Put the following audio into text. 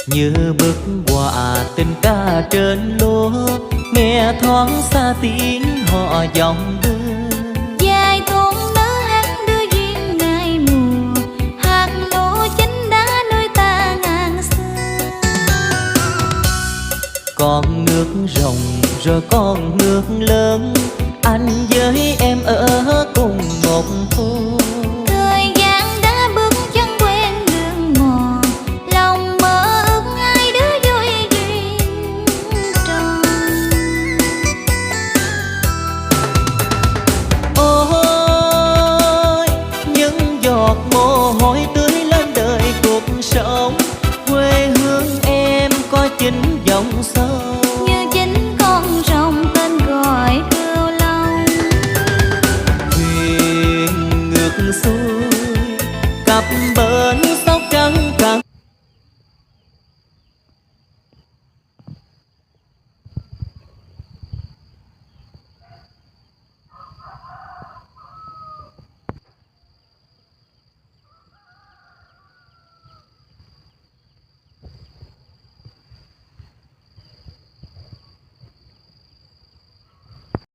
như bức họa tình ca trên lúa, nghe thoáng xa tiếng họ dòng đưa. Dài tuôn nở hát đưa duyên ngày mùa, hạt lúa chín đã nuôi ta ngàn xưa. Con nước rồng rồi con nước lớn, anh với em ở cùng một phố. Thời gian đã bước chân quen đường mòn, lòng mơ ước hai đứa vui duyên tròn. Ôi những giọt mồ hôi tưới lên đời cuộc sống, quê hương em có chính dòng sông.